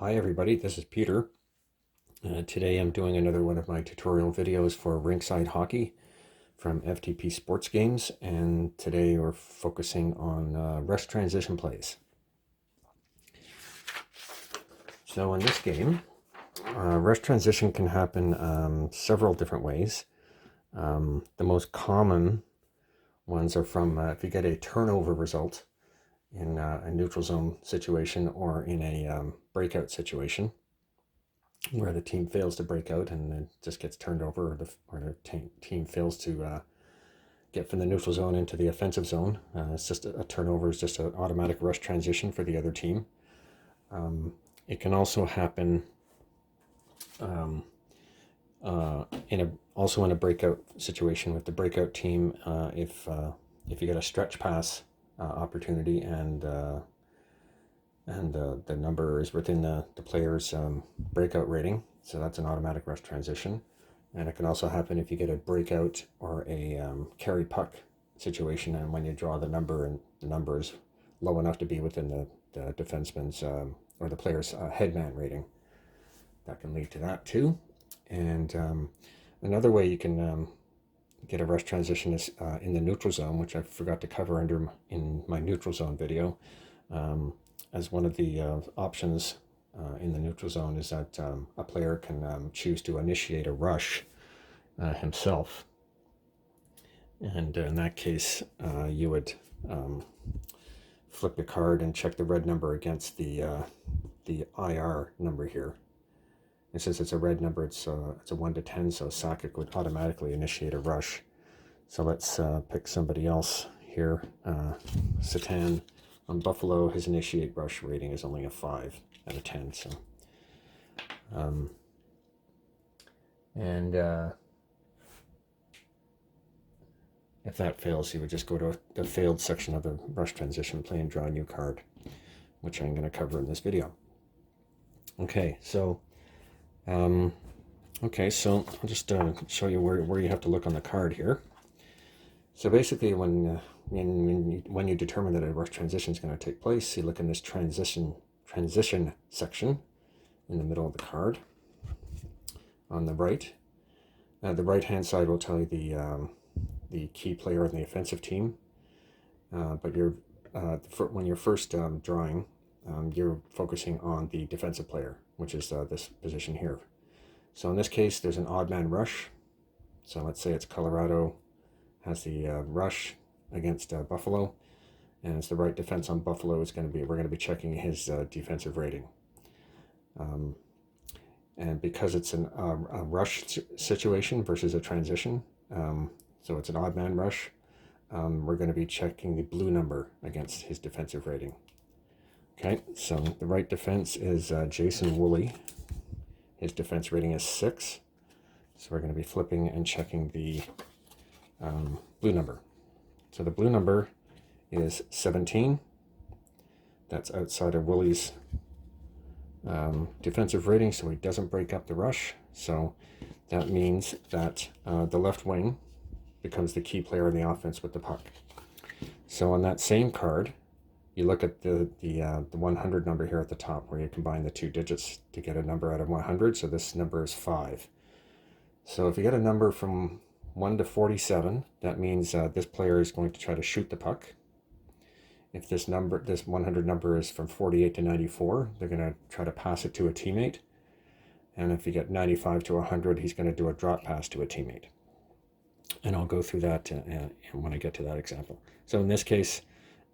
Hi everybody, this is Peter. Today I'm doing another one of my tutorial videos for Rinkside Hockey from FTP Sports Games, and today we're focusing on rush transition plays. So in this game, rush transition can happen several different ways. The most common ones are from if you get a turnover result in a neutral zone situation or in a breakout situation, where the team fails to break out and it just gets turned over, or the team fails to get from the neutral zone into the offensive zone. It's just a turnover is just an automatic rush transition for the other team. It can also happen also in a breakout situation with the breakout team. If you get a stretch pass opportunity and the number is within the player's breakout rating, so that's an automatic rush transition. And it can also happen if you get a breakout or a carry puck situation, and when you draw the number and the number is low enough to be within the defenseman's or the player's headman rating, that can lead to that too. And another way you can get a rush transition is in the neutral zone, which I forgot to cover in my neutral zone video. As one of the options in the neutral zone is that a player can choose to initiate a rush himself. And in that case, you would flip the card and check the red number against the IR number here. And since it's a red number, it's a 1 to 10, so Sakic would automatically initiate a rush. So let's pick somebody else here. Satan on Buffalo, his initiate rush rating is only a 5 out of 10. So, if that fails, you would just go to the failed section of the rush transition play and draw a new card, which I'm going to cover in this video. Okay, so I'll just show you where you have to look on the card here. So basically, when you determine that a rush transition is going to take place, you look in this transition section in the middle of the card on the right. The right-hand side will tell you the key player on the offensive team, but when you're first drawing, you're focusing on the defensive player, which is this position here. So in this case, there's an odd man rush. So let's say it's Colorado has the rush against Buffalo, and it's the right defense on Buffalo. We're going to be checking his defensive rating. And because it's a rush situation versus a transition, so it's an odd man rush, we're going to be checking the blue number against his defensive rating. Okay, so the right defense is Jason Woolley. His defense rating is 6. So we're going to be flipping and checking the blue number. So the blue number is 17. That's outside of Woolley's defensive rating, so he doesn't break up the rush. So that means that the left wing becomes the key player in the offense with the puck. So on that same card, you look at the 100 number here at the top, where you combine the two digits to get a number out of 100. So this number is 5. So if you get a number from 1 to 47, that means this player is going to try to shoot the puck. If this 100 number is from 48 to 94, they're going to try to pass it to a teammate. And if you get 95 to 100, he's going to do a drop pass to a teammate. And I'll go through that when I get to that example. So in this case,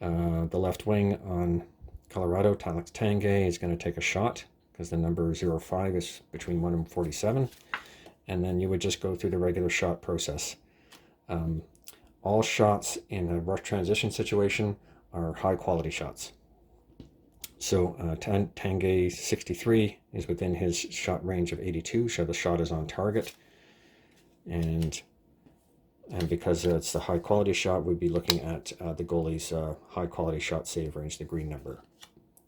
the left wing on Colorado, Alex Tanguay, is going to take a shot because the number 05 is between 1 and 47. And then you would just go through the regular shot process. All shots in a rush transition situation are high quality shots. So Tanguay 63 is within his shot range of 82, so the shot is on target. And because it's the high quality shot, we'd be looking at the goalie's high quality shot save range, the green number,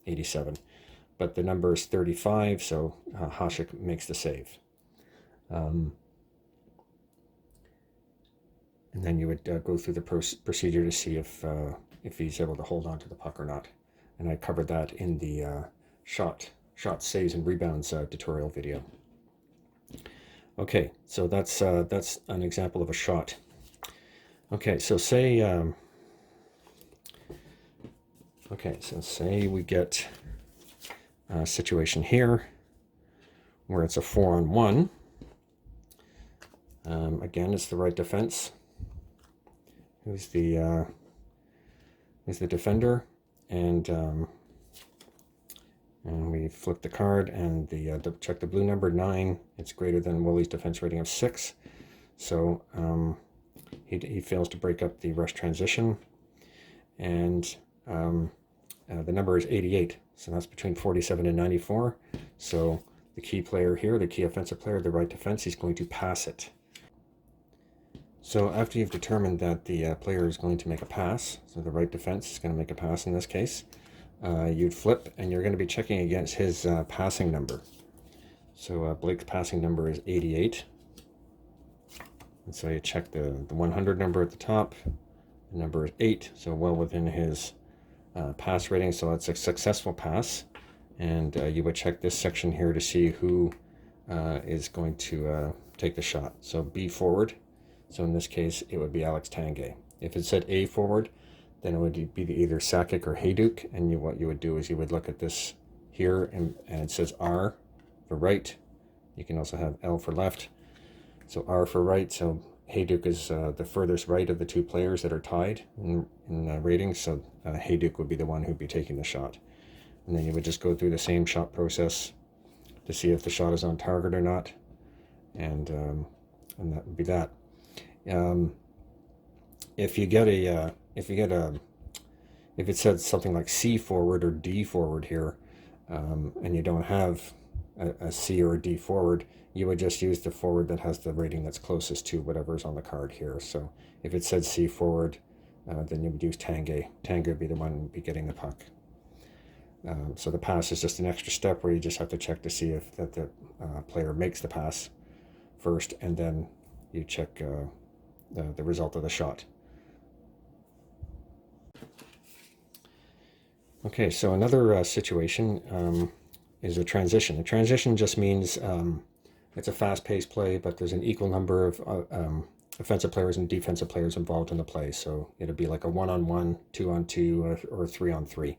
87. But the number is 35, so Hasek makes the save. And then you would go through the procedure to see if he's able to hold on to the puck or not. And I covered that in the shot shot saves and rebounds tutorial video. Okay, so that's an example of a shot. Okay, so say say we get a situation here where it's a 4-on-1. Again, it's the right defense. Who's the defender? And we flip the card, and check the blue number 9. It's greater than Willie's defense rating of 6. So he fails to break up the rush transition, and the number is 88. So that's between 47 and 94. So the key player here, the key offensive player, the right defense, he's going to pass it. So after you've determined that the player is going to make a pass, so the right defense is going to make a pass in this case, you'd flip, and you're going to be checking against his passing number. So Blake's passing number is 88. And so you check the 100 number at the top. The number is 8, so well within his pass rating, so it's a successful pass. And you would check this section here to see who is going to take the shot. So B forward. So in this case, it would be Alex Tanguay. If it said A forward, then it would be either Sakic or Hayduk. And what you would do is you would look at this here, and it says R for right. You can also have L for left. So R for right. So Hayduk is the furthest right of the two players that are tied in ratings. So Hayduk would be the one who'd be taking the shot. And then you would just go through the same shot process to see if the shot is on target or not. And that would be that. If it said something like C forward or D forward here, and you don't have a C or a D forward, you would just use the forward that has the rating that's closest to whatever's on the card here. So if it said C forward, then you would use Tanguay. Tanguay would be the one who would be getting the puck. So the pass is just an extra step where you just have to check to see if the player makes the pass first, and then you check the result of the shot. Okay, so another situation is a transition. A transition just means it's a fast-paced play, but there's an equal number of offensive players and defensive players involved in the play. So it'll be like a 1-on-1, 2-on-2, or 3-on-3.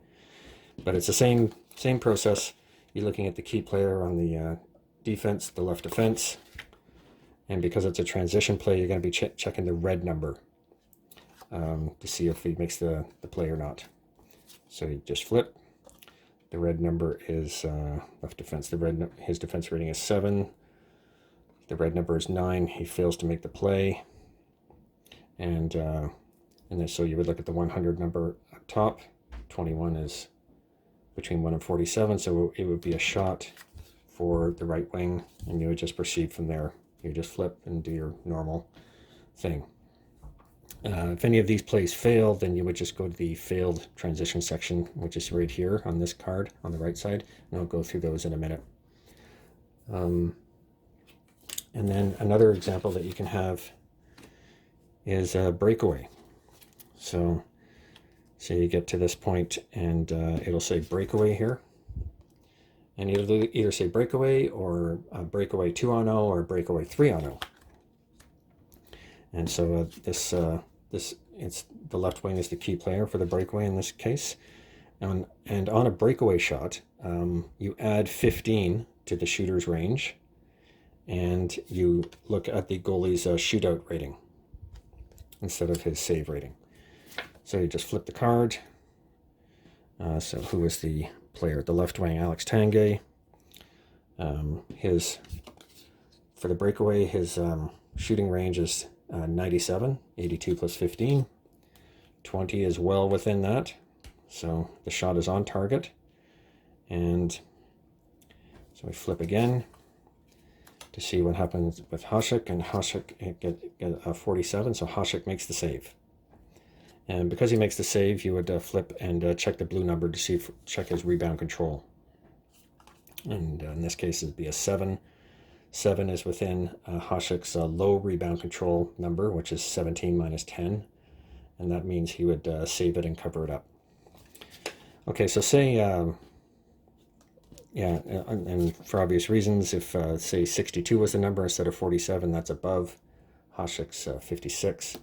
But it's the same process. You're looking at the key player on the defense, the left defense. And because it's a transition play, you're going to be checking the red number to see if he makes the play or not. So you just flip. The red number is left defense. His defense rating is 7. The red number is 9. He fails to make the play. And then so you would look at the 100 number up top. 21 is between 1 and 47, so it would be a shot for the right wing, and you would just proceed from there. You just flip and do your normal thing. If any of these plays fail, then you would just go to the failed transition section, which is right here on this card on the right side, and I'll go through those in a minute. And then another example that you can have is a breakaway. So you get to this point, and it'll say breakaway here. And it'll either say breakaway or breakaway 2-on-0 or breakaway 3-on-0. And so it's the left wing is the key player for the breakaway in this case. And on a breakaway shot, you add 15 to the shooter's range, and you look at the goalie's shootout rating instead of his save rating. So you just flip the card. So who is the player? The left wing, Alex Tanguay. For the breakaway, his shooting range is 97, 82 plus 15. 20 is well within that. So the shot is on target. And so we flip again to see what happens with Hasek, and Hasek get a 47, so Hasek makes the save. And because he makes the save, you would flip and check the blue number to check his rebound control. And in this case, it'd be a 7. 7 is within Hasek's low rebound control number, which is 17 minus 10. And that means he would save it and cover it up. Okay, so say Yeah, and for obvious reasons, if say 62 was the number instead of 47, that's above. Hasek's 56.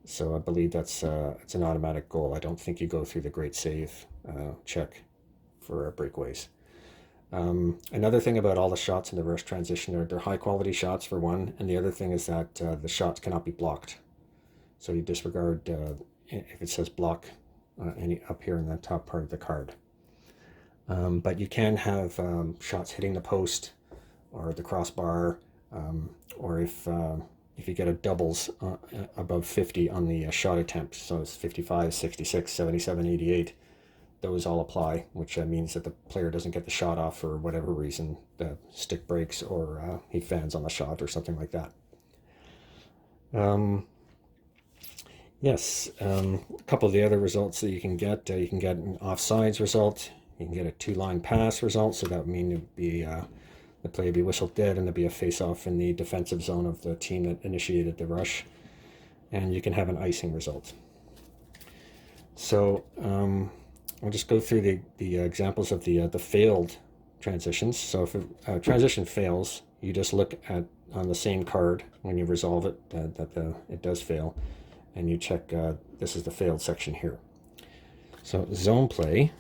So I believe that's it's an automatic goal. I don't think you go through the great save check for breakaways. Another thing about all the shots in the rush transition, they're high quality shots for one, and the other thing is that the shots cannot be blocked. So you disregard if it says block any up here in the top part of the card. But you can have shots hitting the post or the crossbar, or if you get a doubles above 50 on the shot attempt, so it's 55, 66, 77, 88, those all apply, which means that the player doesn't get the shot off for whatever reason, the stick breaks or he fans on the shot or something like that. Yes, a couple of the other results that you can get an offsides result, you can get a two-line pass result, so that would mean it'd be the play would be whistled dead and there'd be a face-off in the defensive zone of the team that initiated the rush, and you can have an icing result. So I'll just go through the examples of the failed transitions. So if a transition fails, you just look at on the same card when you resolve it that it does fail, and you check this is the failed section here. So zone play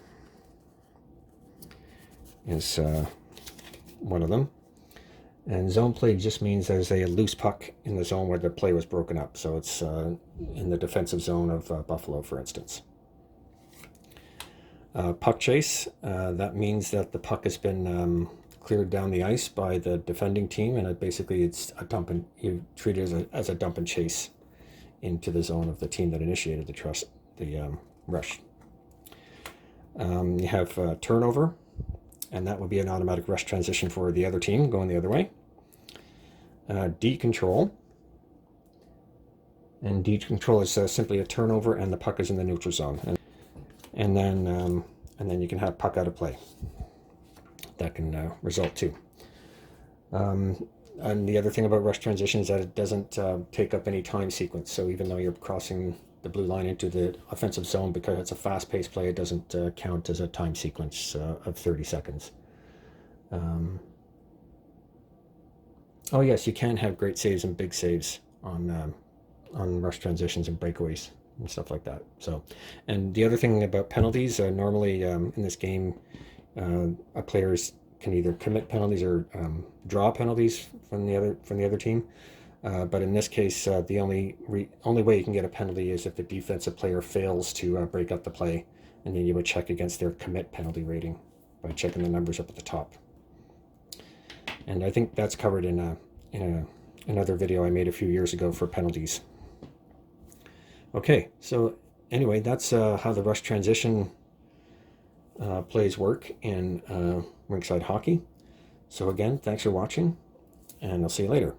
is one of them, and zone play just means there's a loose puck in the zone where the play was broken up. So it's in the defensive zone of Buffalo, for instance. Puck chase, that means that the puck has been cleared down the ice by the defending team, and it's a dump, and you treat it as a dump and chase into the zone of the team that initiated the rush. You have turnover, and that would be an automatic rush transition for the other team going the other way. D-control, and D-control is simply a turnover and the puck is in the neutral zone. And then you can have puck out of play. That can result too. And the other thing about rush transition is that it doesn't take up any time sequence. So even though you're crossing the blue line into the offensive zone, because it's a fast-paced play, it doesn't count as a time sequence of 30 seconds. Oh yes, you can have great saves and big saves on rush transitions and breakaways and stuff like that. So, and the other thing about penalties, normally in this game, players can either commit penalties or draw penalties from the other team. But in this case, the only way you can get a penalty is if the defensive player fails to break up the play, and then you would check against their commit penalty rating by checking the numbers up at the top. And I think that's covered in another video I made a few years ago for penalties. Okay, so anyway, that's how the rush transition plays work in Rinkside Hockey. So again, thanks for watching, and I'll see you later.